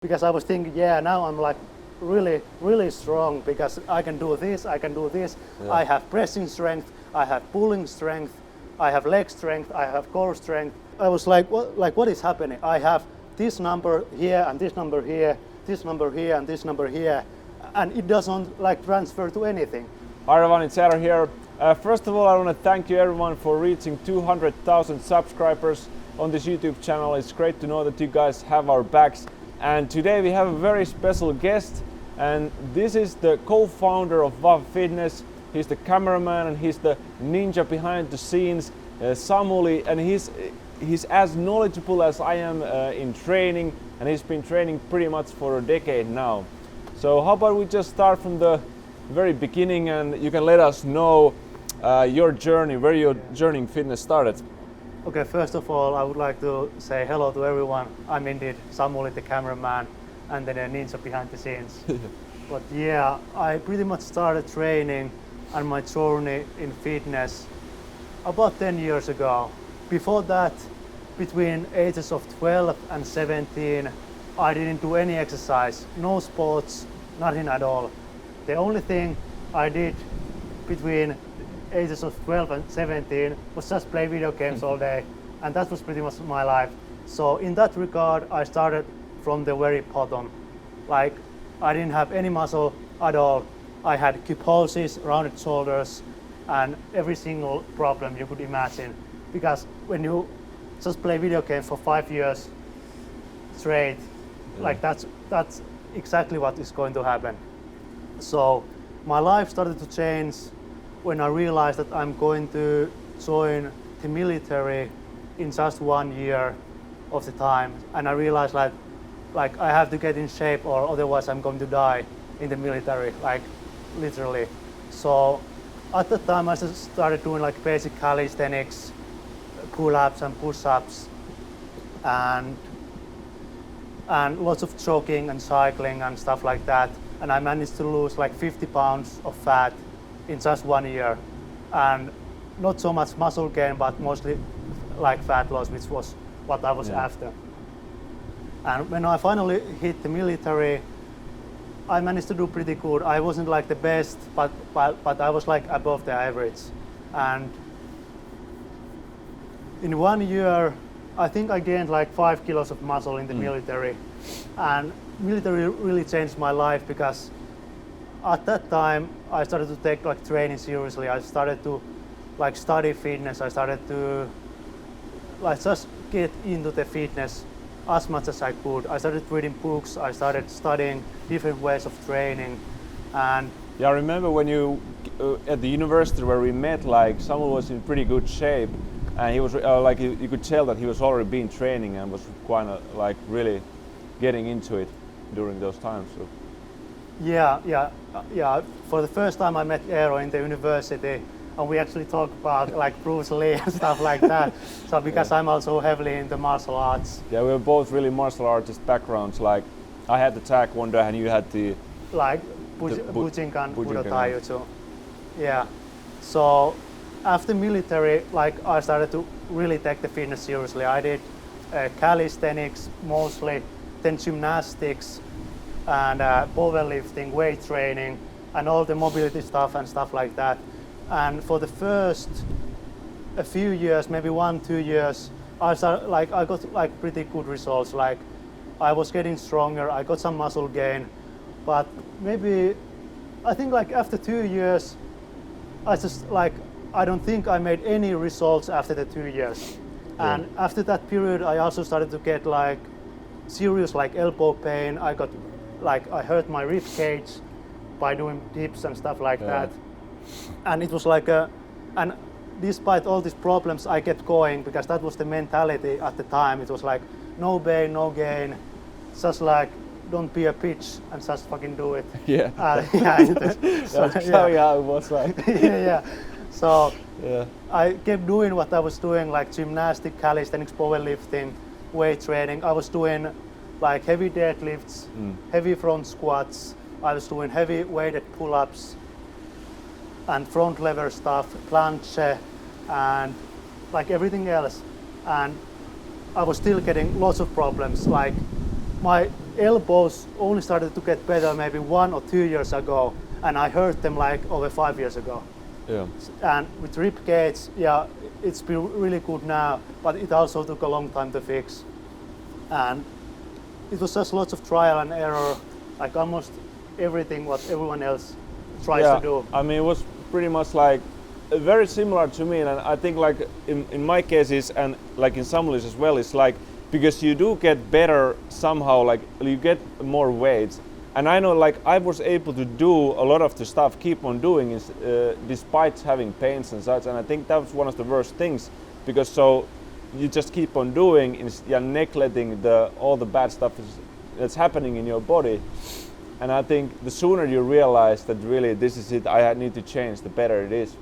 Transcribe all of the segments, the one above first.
because I was thinking, yeah, now I'm like really strong because I can do this, I can do this. Yeah. I have pressing strength, I have pulling strength, I have leg strength, I have core strength. I was like, what is happening? I have this number here and this number here, this number here and this number here, and it doesn't like transfer to anything. Hi everyone, it's Eero here. First of all, I want to thank you everyone for reaching 200,000 subscribers on this YouTube channel. It's great to know that you guys have our backs. And today we have a very special guest, and this is the co-founder of VAHVA Fitness. He's the cameraman and he's the ninja behind the scenes, Samuli, and he's as knowledgeable as I am in training, and he's been training pretty much for a decade now. So how about we just start from the very beginning, and you can let us know your journey, where your journey in fitness started. Okay, first of all, I would like to say hello to everyone. I'm indeed Samuli, the cameraman, and then a ninja behind the scenes. But yeah, I pretty much started training and my journey in fitness about 10 years ago. Before that, between ages of 12 and 17, I didn't do any exercise, no sports, nothing at all. The only thing I did between ages of 12 and 17 was just play video games all day, and that was pretty much my life. So in that regard, I started from the very bottom. Like, I didn't have any muscle at all. I had kyphosis, rounded shoulders, and every single problem you could imagine. Because when you just play video games for 5 years straight, like that's exactly what is going to happen. So my life started to change when I realized that I'm going to join the military in just 1 year of the time, and I realized like I have to get in shape or otherwise I'm going to die in the military, like literally. So at that time I just started doing like basic calisthenics, pull-ups and push-ups, and lots of jogging and cycling and stuff like that, and I managed to lose like 50 pounds of fat in just 1 year, and not so much muscle gain, but mostly like fat loss, which was what I was after. And when I finally hit the military, I managed to do pretty good. I wasn't like the best, but I was like above the average. And in 1 year, I think I gained like 5 kilos of muscle in the military. And military really changed my life because at that time I started to take like training seriously. I started to like study fitness. I started to like just get into the fitness as much as I could. I started reading books. I started studying different ways of training. And yeah, I remember when you at the university where we met, like someone was in pretty good shape, and he was like you could tell that he was already been training and was quite like really getting into it during those times. So. Yeah. For the first time I met Eero in the university, and we actually talked about like Bruce Lee and stuff like that. So because I'm also heavily into martial arts. Yeah, we were both really martial artist backgrounds. Like I had the taekwondo and you had the like Bujinkan Budo Taijutsu. Yeah. So after military, like I started to really take the fitness seriously. I did calisthenics mostly, then gymnastics, and powerlifting, weight training, and all the mobility stuff and stuff like that. And for the first a few years, maybe 1-2 years, I got like pretty good results. Like I was getting stronger, I got some muscle gain, but maybe I think like after 2 years, I don't think I made any results after the 2 years. And after that period, I also started to get like serious like elbow pain. I hurt my rib cage by doing dips and stuff like that. And it was like and despite all these problems, I kept going because that was the mentality at the time. It was like no pain, no gain, just like don't be a bitch and just fucking do it. Yeah. That's how it was like. yeah. So I kept doing what I was doing, like gymnastics, calisthenics, powerlifting, weight training. I was doing like heavy deadlifts, heavy front squats. I was doing heavy weighted pull-ups and front lever stuff, planche, and like everything else. And I was still getting lots of problems. Like my elbows only started to get better maybe 1 or 2 years ago, and I hurt them like over 5 years ago. Yeah. And with rib cage, yeah, it's been really good now, but it also took a long time to fix. And it was just lots of trial and error, like almost everything what everyone else tries to do. I mean, it was pretty much like very similar to me, and I think like in my cases and like in Samuli's as well, it's like because you do get better somehow, like you get more weights. And I know like I was able to do a lot of the stuff, keep on doing is, despite having pains and such, and I think that was one of the worst things, because so you just keep on doing and neglecting all the bad stuff that's happening in your body. And I think the sooner you realize that really this is it, I need to change, the better it is.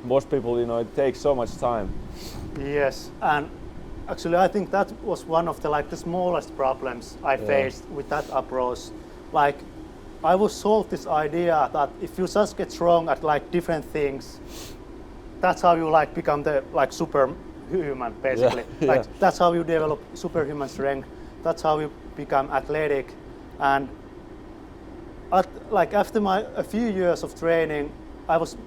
Most people, you know, it takes so much time. Yes, and actually I think that was one of the smallest problems I faced with that approach. Like, I was sold this idea that if you just get strong at like different things, that's how you like become the like superhuman, basically. Like that's how you develop superhuman strength. That's how you become athletic. And after a few years of training, I was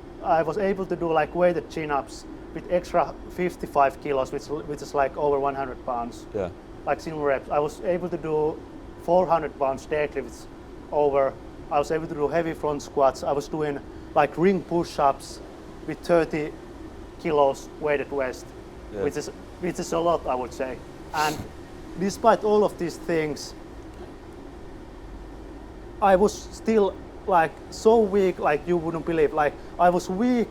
able to do like weighted chin-ups with extra 55 kilos, which is like over 100 pounds. Yeah. Like single reps. I was able to do 400 pounds deadlifts over. I was able to do heavy front squats. I was doing like ring push-ups with 30 kilos weighted vest, which is a lot, I would say. And despite all of these things, I was still like so weak, like you wouldn't believe. Like I was weak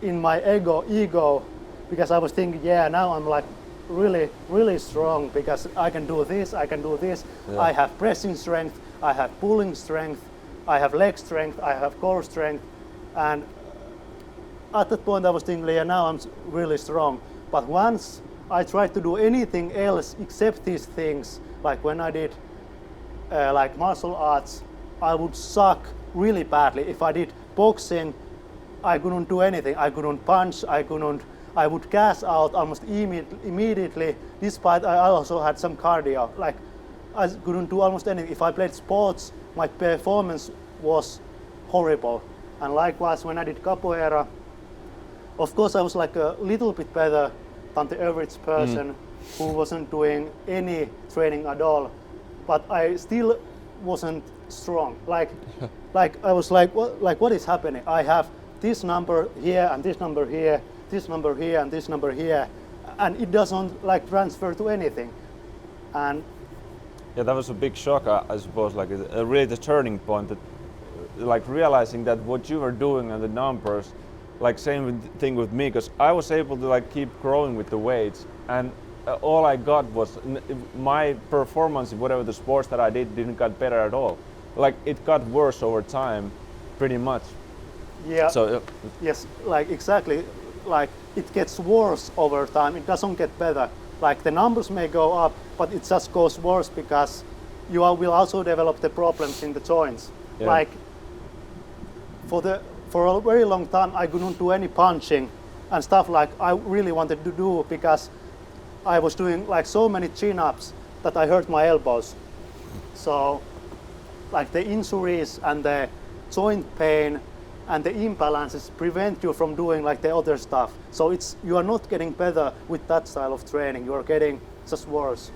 in my ego, because I was thinking, yeah, now I'm like really, really strong because I can do this, I can do this. Yeah. I have pressing strength, I have pulling strength, I have leg strength, I have core strength. And at that point I was thinking, yeah, now I'm really strong. But once I tried to do anything else except these things, like when I did like martial arts, I would suck really badly. If I did boxing, I couldn't do anything. I couldn't punch, I would gas out almost immediately, despite I also had some cardio. Like I couldn't do almost anything. If I played sports, my performance was horrible. And likewise when I did capoeira, of course I was like a little bit better than the average person who wasn't doing any training at all. But I still wasn't strong. Like I was like, what is happening? I have this number here and this number here, this number here and this number here, and it doesn't like transfer to anything. And yeah, that was a big shock, I suppose, like really the turning point, that like realizing that what you were doing and the numbers, like same thing with me, because I was able to like keep growing with the weights, and all I got was my performance in whatever the sports that I didn't get better at all. Like it got worse over time, pretty much. Yeah. So yes, like exactly. Like it gets worse over time. It doesn't get better. Like the numbers may go up, but it just goes worse because you will also develop the problems in the joints. Yeah. Like for a very long time, I couldn't do any punching and stuff like I really wanted to do, because I was doing like so many chin-ups that I hurt my elbows. So like the injuries and the joint pain and the imbalances prevent you from doing like the other stuff. So you are not getting better with that style of training. You are getting just worse.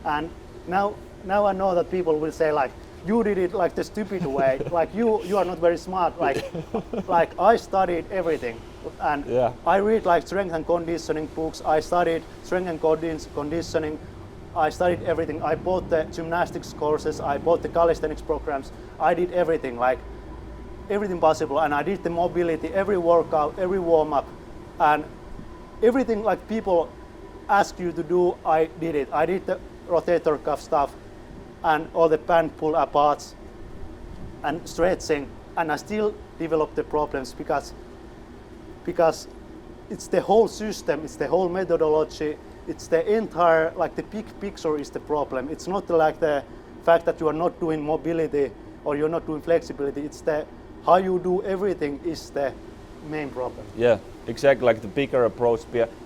And now I know that people will say like, you did it like the stupid way. Like you are not very smart. Like I studied everything, and I read like strength and conditioning books. I studied strength and conditioning. I studied everything. I bought the gymnastics courses. I bought the calisthenics programs. I did everything, like everything possible, and I did the mobility, every workout, every warm up, and everything like people ask you to do. I did it. I did the rotator cuff stuff and all the band pull aparts and stretching, and I still develop the problems because it's the whole system, it's the whole methodology, it's the entire, like the big picture is the problem. It's not like the fact that you are not doing mobility or you're not doing flexibility, it's the how you do everything is the main problem. Yeah, exactly, like the bigger approach,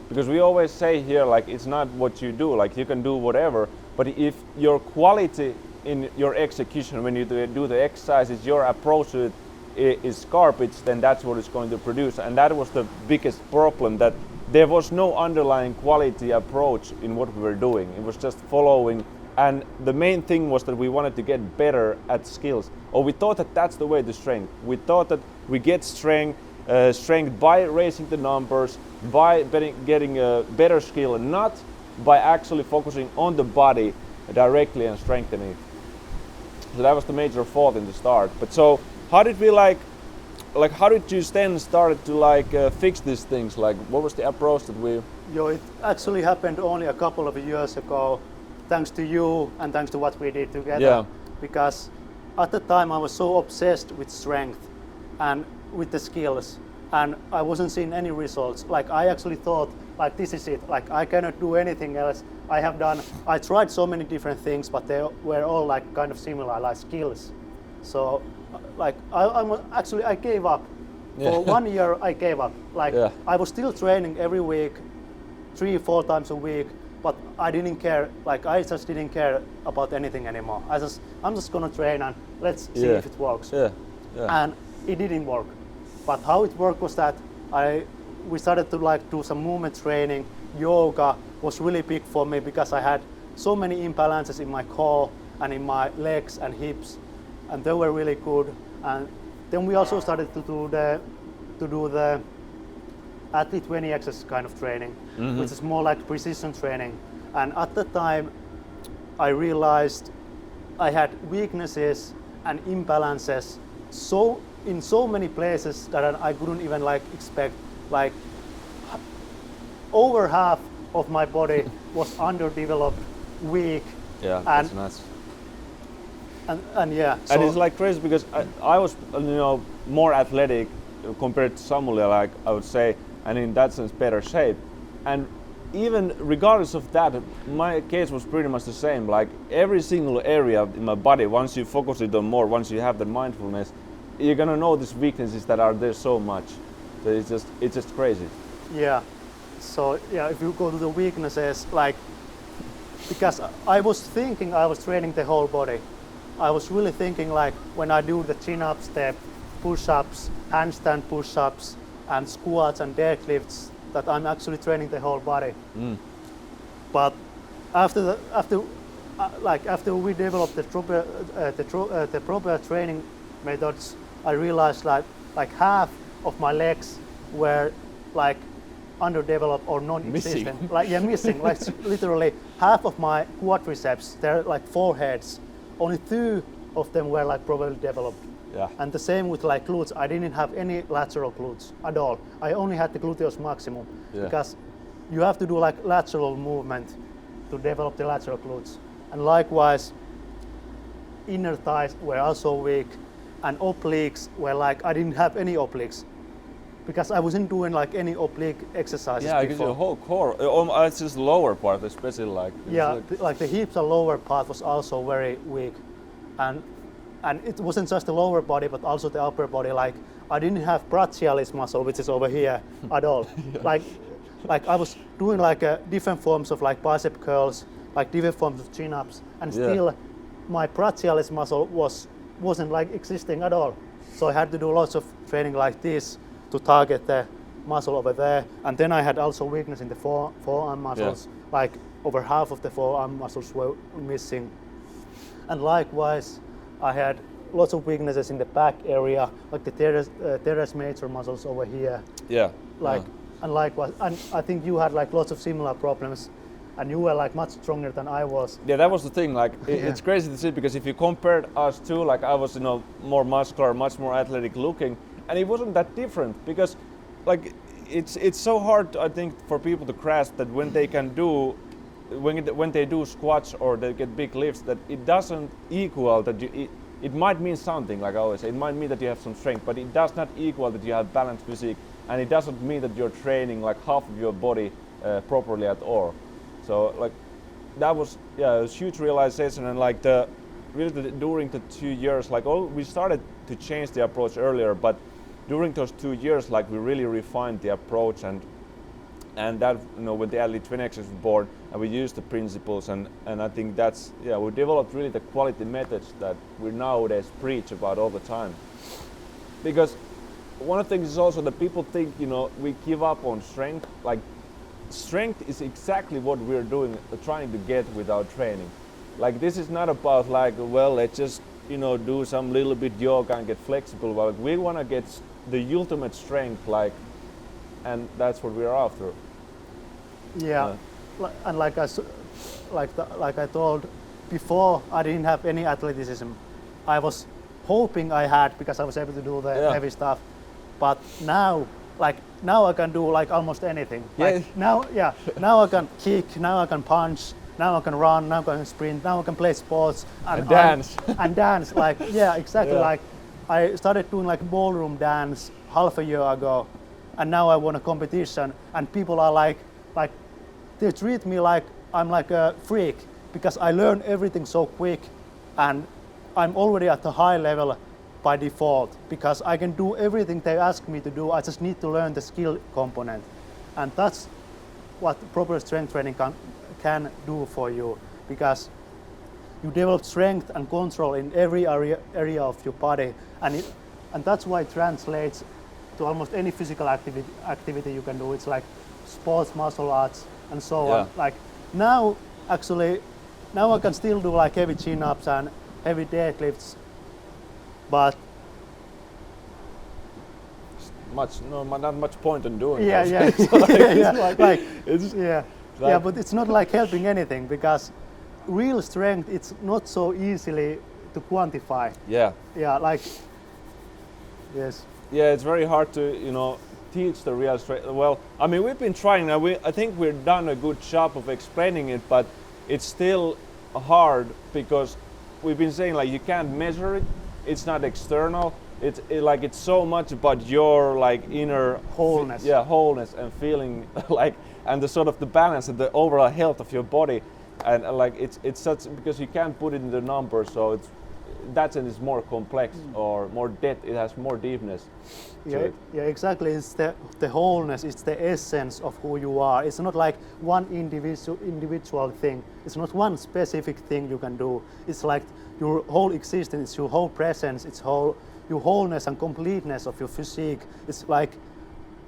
because we always say here, like it's not what you do, like you can do whatever, but if your quality in your execution, when you do the exercises, your approach to it is garbage, then that's what it's going to produce. And that was the biggest problem, that there was no underlying quality approach in what we were doing. It was just following, and the main thing was that we wanted to get better at skills, or we thought that that's the way to strength. We thought that we get strength by raising the numbers, by getting a better skill, and not by actually focusing on the body directly and strengthening it. So that was the major fault in the start. But so how did we how did you then start to fix these things? Like, what was the approach that we? It actually happened only a couple of years ago, thanks to you and thanks to what we did together. Yeah. Because at the time I was so obsessed with strength and with the skills, and I wasn't seeing any results. Like, I actually thought, like, this is it. Like, I cannot do anything else. I tried so many different things, but they were all like kind of similar, like skills. So, like, I gave up. Yeah. For 1 year, I gave up. Like, yeah. I was still training every week, 3-4 times a week, but I didn't care. Like, I just didn't care about anything anymore. I'm just gonna train and let's see if it works. Yeah. Yeah. And it didn't work. But how it worked was that we started to do some movement training. Yoga was really big for me because I had so many imbalances in my core and in my legs and hips, and they were really good. And then we also started to do the athlete 20X kind of training, which is more like precision training. And at the time, I realized I had weaknesses and imbalances in so many places that I couldn't even expect. Like, over half of my body was underdeveloped, weak. Yeah, and that's nuts. And yeah. So And it's crazy because I was more athletic compared to Samuli, I would say, and in that sense better shape. And even regardless of that, my case was pretty much the same. Like, every single area in my body, once you focus it on more, once you have the mindfulness, you're gonna notice weaknesses that are there so much. So it's just crazy. Yeah. So yeah, if you go to the weaknesses, because I was thinking I was training the whole body. I was really thinking, when I do the chin-up step, push-ups, handstand push-ups, and squats and deadlifts, that I'm actually training the whole body. But after we developed the proper training methods, I realized half of my legs were underdeveloped or non-existent. Missing. Missing. Literally half of my quadriceps, they're like foreheads. Only 2 of them were properly developed. Yeah. And the same with glutes. I didn't have any lateral glutes at all. I only had the gluteus maximum, because you have to do lateral movement to develop the lateral glutes. And likewise, inner thighs were also weak, and obliques were I didn't have any obliques because I wasn't doing any oblique exercises Yeah, because before. your whole core, it's just the lower part, especially The hips and lower part was also very weak, and it wasn't just the lower body but also the upper body. I didn't have brachialis muscle, which is over here, at all. I was doing different forms of bicep curls, different forms of chin-ups, and still my brachialis muscle wasn't existing at all. So I had to do lots of training like this to target the muscle over there. And then I had also weakness in the forearm muscles. Over half of the forearm muscles were missing. And likewise, I had lots of weaknesses in the back area, the teres major muscles over here. Yeah. And likewise, and I think you had lots of similar problems, and you were much stronger than I was. Yeah, that was the thing. It's crazy to see, because if you compared us two, I was more muscular, much more athletic looking, and it wasn't that different, because it's so hard, I think, for people to grasp that when they do squats or they get big lifts, that it doesn't equal that it might mean something, like I always say. It might mean that you have some strength, but it does not equal that you have balanced physique, and it doesn't mean that you're training half of your body properly at all. So that was a huge realization, and during the 2 years, we started to change the approach earlier, but during those 2 years, we really refined the approach, and and that, you know, when the Athlete 20X was born, and we used the principles, and I think that's, yeah, we developed really the quality methods that we nowadays preach about all the time. Because one of the things is also that people think, you know, we give up on strength. Like, strength is exactly what we're doing, trying to get with our training. Like, this is not about like, well, let's just, you know, do some little bit yoga and get flexible. Well, we want to get the ultimate strength, like, and that's what we're after. Yeah, and like I told before, I didn't have any athleticism. I was hoping I had, because I was able to do the heavy stuff. But now I can do like almost anything. Yeah. Like now I can kick, now I can punch, now I can run, now I can sprint, now I can play sports and dance. And dance. Like, yeah, exactly. Yeah. Like, I started doing like ballroom dance half a year ago, and now I won a competition, and people are like they treat me like I'm like a freak, because I learn everything so quick, and I'm already at a high level by default, because I can do everything they ask me to do. I just need to learn the skill component, and that's what proper strength training can do for you, because you develop strength and control in every area of your body, and that's why it translates to almost any physical activity you can do. It's like sports, martial arts, and so on. Like now I can still do like heavy chin-ups and heavy deadlifts, but not much point in doing yeah, that. But it's not like helping anything, because real strength, it's not so easily to quantify. Yeah, like, yes. Yeah, it's very hard to, you know, teach the real strength. Well, I mean, we've been trying now. I think we've done a good job of explaining it, but it's still hard, because we've been saying like you can't measure it. It's not external. It's so much about your like inner wholeness. Wholeness and feeling like, and the sort of the balance and the overall health of your body, and like it's such, because you can't put it in the numbers, so it's that sense is more complex or more depth. It has more deepness. Yeah, exactly. It's the wholeness. It's the essence of who you are. It's not like one individual thing. It's not one specific thing you can do. It's like your whole existence, your whole presence, your wholeness and completeness of your physique. It's like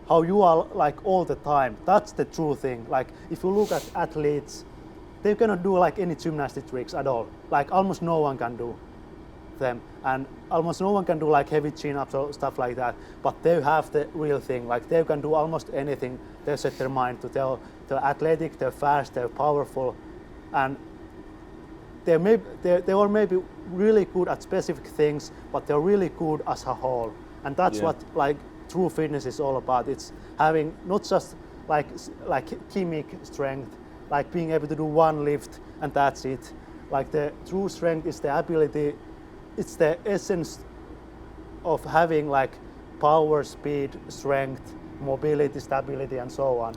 how you are like all the time. That's the true thing. Like if you look at athletes, they cannot do like any gymnastic tricks at all. Like almost no one can do them, and almost no one can do like heavy chin-ups or stuff like that, but they have the real thing. Like they can do almost anything. They set their mind to. They're athletic, they're fast, they're powerful, and they are maybe really good at specific things, but they're really good as a whole. And that's what like true fitness is all about. It's having not just like chemic strength, like being able to do one lift and that's it. Like the true strength is the ability. It's the essence of having like power, speed, strength, mobility, stability, and so on.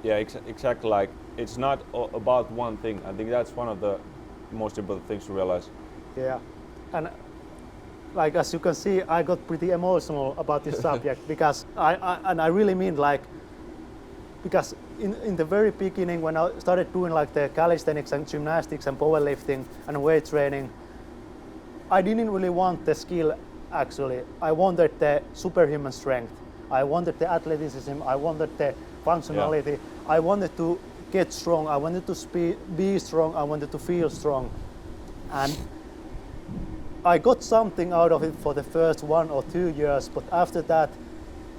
Exactly. Like it's not about one thing. I think that's one of the most important things to realize. Yeah, and like as you can see, I got pretty emotional about this subject, because I really mean like, because in the very beginning, when I started doing like the calisthenics and gymnastics and powerlifting and weight training, I didn't really want the skill. Actually, I wanted the superhuman strength. I wanted the athleticism. I wanted the functionality. I wanted to get strong. I wanted to be strong. I wanted to feel strong, and I got something out of it for the first 1 or 2 years. But after that,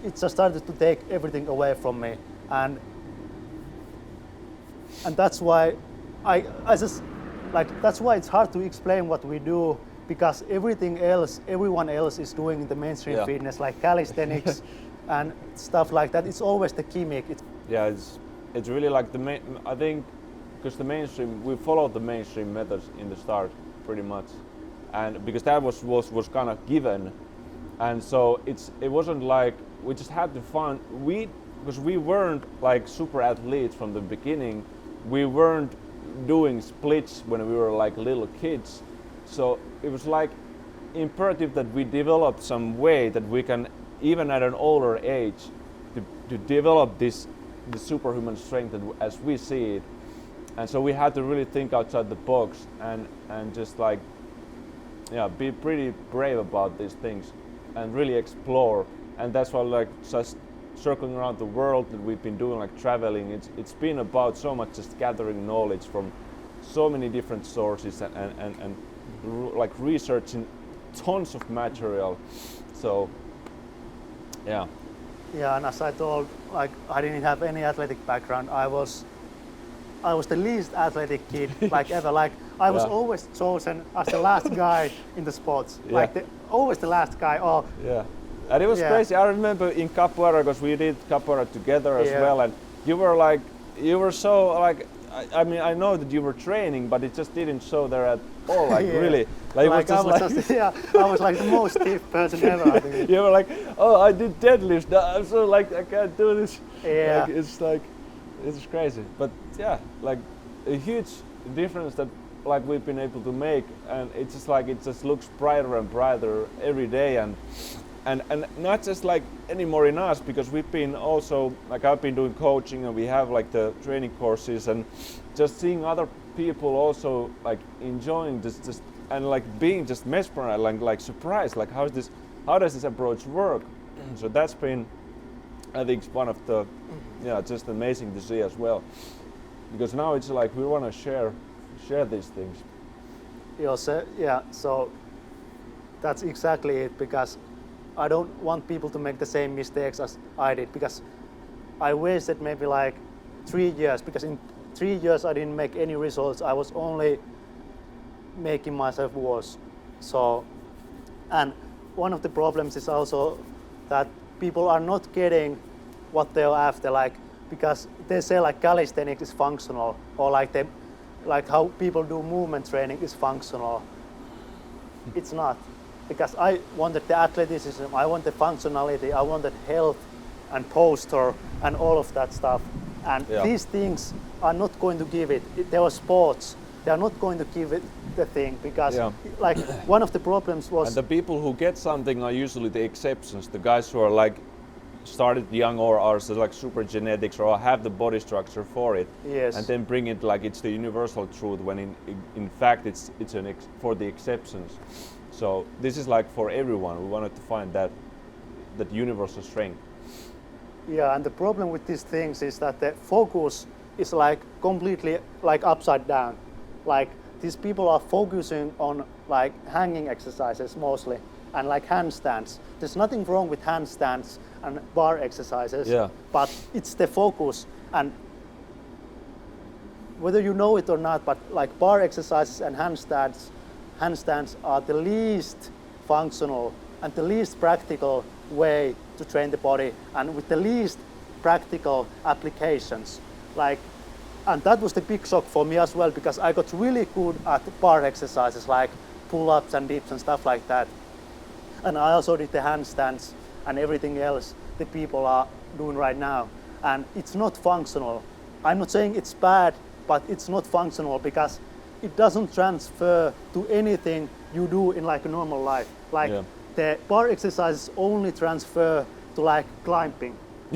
it just started to take everything away from me, and that's why that's why it's hard to explain what we do, because everyone else is doing the mainstream fitness, like calisthenics and stuff like that. It's always the gimmick. It's really like I think, because the mainstream, we followed the mainstream methods in the start pretty much, and because that was kind of given, and so it wasn't like we just had to find because we weren't like super athletes from the beginning. We weren't doing splits when we were like little kids, so it was like imperative that we developed some way that we can, even at an older age, to to develop the superhuman strength as we see it. And so we had to really think outside the box and just like, be pretty brave about these things and really explore. And that's why like just circling around the world that we've been doing, like traveling, it's been about so much just gathering knowledge from so many different sources and like researching tons of material. So yeah, and as I told, like I didn't have any athletic background. I was the least athletic kid like ever. Like I was always chosen as the last guy in the sports. Like always the last guy. Oh yeah. And it was crazy. I remember in capoeira, because we did capoeira together as well, and you were so like, I mean, I know that you were training, but it just didn't show there at all. Like really, like it was just like I was like the most stiff person ever. I think. You were like, oh, I did deadlift. I'm so like I can't do this. Yeah. Like it's crazy, but yeah, like a huge difference that like we've been able to make, and it's just like it just looks brighter and brighter every day, and not just like anymore in us, because we've been also like I've been doing coaching and we have like the training courses, and just seeing other people also like enjoying this just and like being just mesmerized, like surprised, like how does this approach work? So that's been, I think, one of the just amazing to see as well, because now it's like we want to share these things. So that's exactly it, because I don't want people to make the same mistakes as I did, because I wasted maybe like 3 years, because in 3 years I didn't make any results. I was only making myself worse. So, and one of the problems is also that people are not getting what they're after, like, because they say like calisthenics is functional, or like how people do movement training is functional. It's not. Because I wanted the athleticism, I wanted functionality, I wanted health and posture and all of that stuff. And these things are not going to give it. They are sports. They are not going to give it the thing, because like one of the problems was... And the people who get something are usually the exceptions, the guys who are like started young or are so like super genetics or have the body structure for it. Yes. And then bring it like it's the universal truth, when in fact it's for the exceptions. So this is like for everyone. We wanted to find that universal strength. Yeah, and the problem with these things is that the focus is like completely like upside down. Like these people are focusing on like hanging exercises mostly, and like handstands. There's nothing wrong with handstands and bar exercises, but it's the focus. And whether you know it or not, but like bar exercises and handstands are the least functional and the least practical way to train the body, and with the least practical applications. And that was the big shock for me as well, because I got really good at bar exercises like pull-ups and dips and stuff like that. And I also did the handstands and everything else the people are doing right now. And it's not functional. I'm not saying it's bad, but it's not functional, because it doesn't transfer to anything you do in like a normal life. The bar exercises only transfer to like climbing.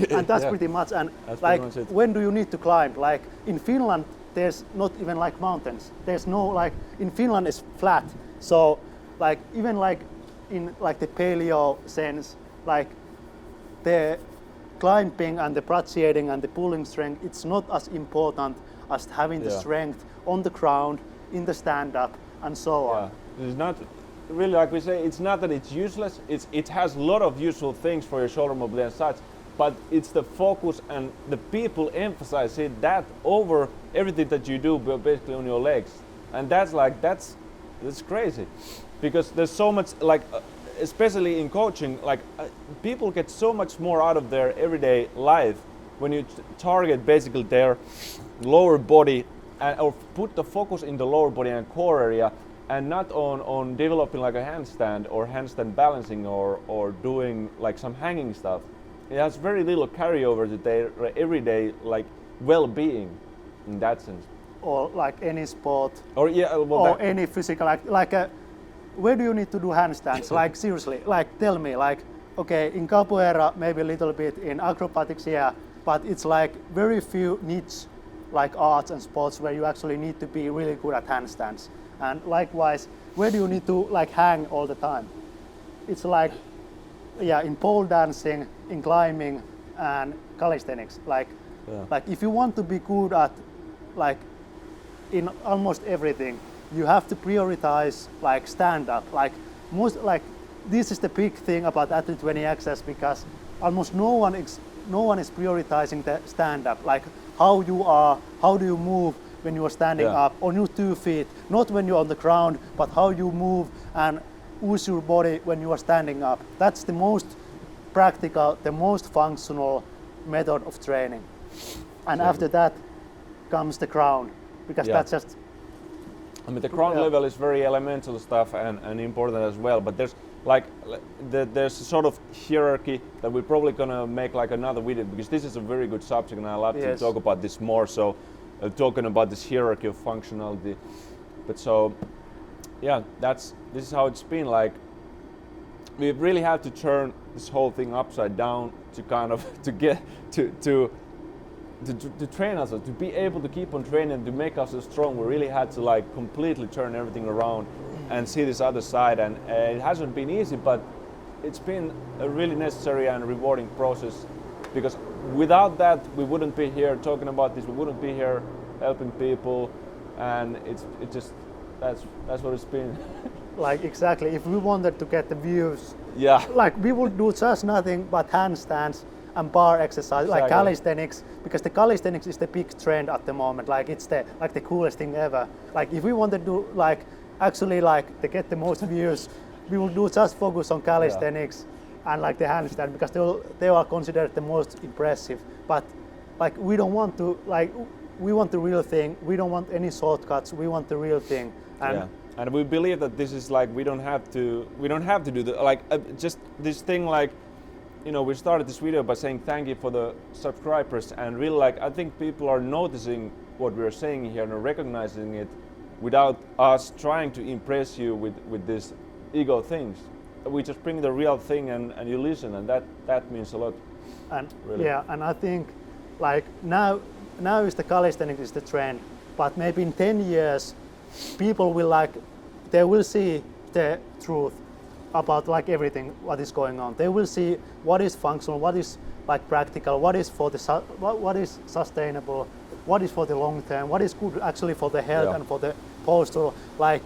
And that's pretty much. And that's like, when do you need to climb? Like in Finland, there's not even like mountains. There's no like, in Finland it's flat. So like even like in like the paleo sense, like the climbing and the brachiating and the pulling strength, it's not as important as having the strength on the ground, in the stand-up, and so on. It's not really, like we say, it's not that it's useless. It has a lot of useful things for your shoulder mobility and such, but it's the focus, and the people emphasize it that over everything that you do basically on your legs. And that's crazy, because there's so much, like especially in coaching, like people get so much more out of their everyday life when you target basically their lower body or put the focus in the lower body and core area, and not on developing like a handstand or handstand balancing or doing like some hanging stuff. It has very little carryover to their everyday like well-being in that sense. Or like any sport, or any physical act. Like where do you need to do handstands? Like seriously, like tell me, like okay, in capoeira, maybe a little bit in acrobatics, yeah, but it's like very few niche like arts and sports where you actually need to be really good at handstands. And likewise, where do you need to like hang all the time? It's like, yeah, in pole dancing, in climbing, and calisthenics. Like if you want to be good at like in almost everything, you have to prioritize like stand up. Like this is the big thing about Athlete 20 Access, because almost no one is prioritizing the stand up. Like how you are, how do you move when you are standing up on your 2 feet, not when you're on the ground, but how you move and use your body when you are standing up. That's the most practical, the most functional method of training. And after that comes the ground, because that's just... I mean, the ground level is very elemental stuff and important as well, but there's like there's a sort of hierarchy that we're probably gonna make like another video, because this is a very good subject and I love to talk about this more. So talking about this hierarchy of functionality, but so yeah, this is how it's been. Like we really had to turn this whole thing upside down to kind of to get to train us, to be able to keep on training, to make us so strong. We really had to like completely turn everything around and see this other side, and it hasn't been easy, but it's been a really necessary and rewarding process, because without that we wouldn't be here talking about this, we wouldn't be here helping people, and that's what it's been. Like exactly, if we wanted to get the views, like we would do just nothing but handstands and bar exercise, like calisthenics, because the calisthenics is the big trend at the moment. Like it's the coolest thing ever. Like if we wanted to like actually like to get the most views, we will do just focus on calisthenics and like the handstand, because they are considered the most impressive. But like we don't want to, like we want the real thing. We don't want any shortcuts. We want the real thing. And we believe that this is like we don't have to do the just this thing, like, you know, we started this video by saying thank you for the subscribers, and really like I think people are noticing what we're saying here and are recognizing it without us trying to impress you with these ego things. We just bring the real thing and you listen, and that means a lot. And really. And I think like now is the calisthenics is the trend, but maybe in 10 years people will they will see the truth about like everything what is going on. They will see what is functional, what is like practical, what is for the what is sustainable, what is for the long term, what is good actually for the health and for the posture. Like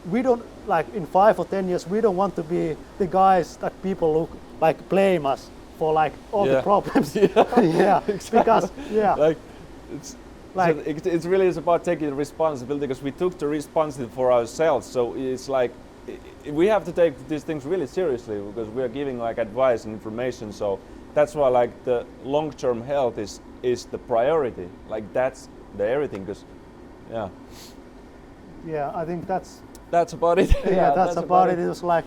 we don't, like in 5 or 10 years we don't want to be the guys that people look like blame us for like all the problems. Exactly. Because like it's really about taking responsibility, because we took the responsibility for ourselves. So it's like we have to take these things really seriously, because we are giving like advice and information. So that's why like the long-term health is the priority. Like that's the everything, because I think that's about it. That's about it. It was like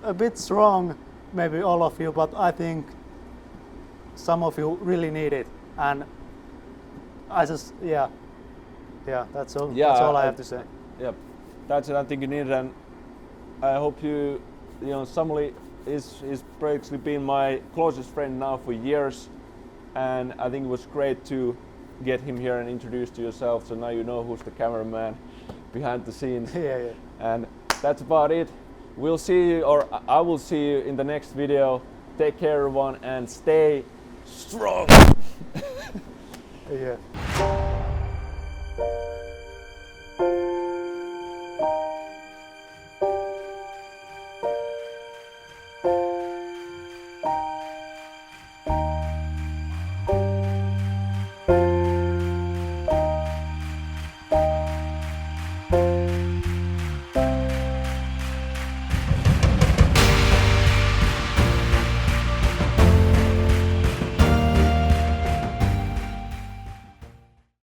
a bit strong, maybe all of you, but I think some of you really need it. And I just that's all. That's all I have to say. Yeah, that's it. I think you need it, and I hope you know, Samuli is basically been my closest friend now for years, and I think it was great to get him here and introduce to yourself. So now you know who's the cameraman behind the scenes. And that's about it. We'll see you, or I will see you in the next video. Take care, everyone, and stay strong.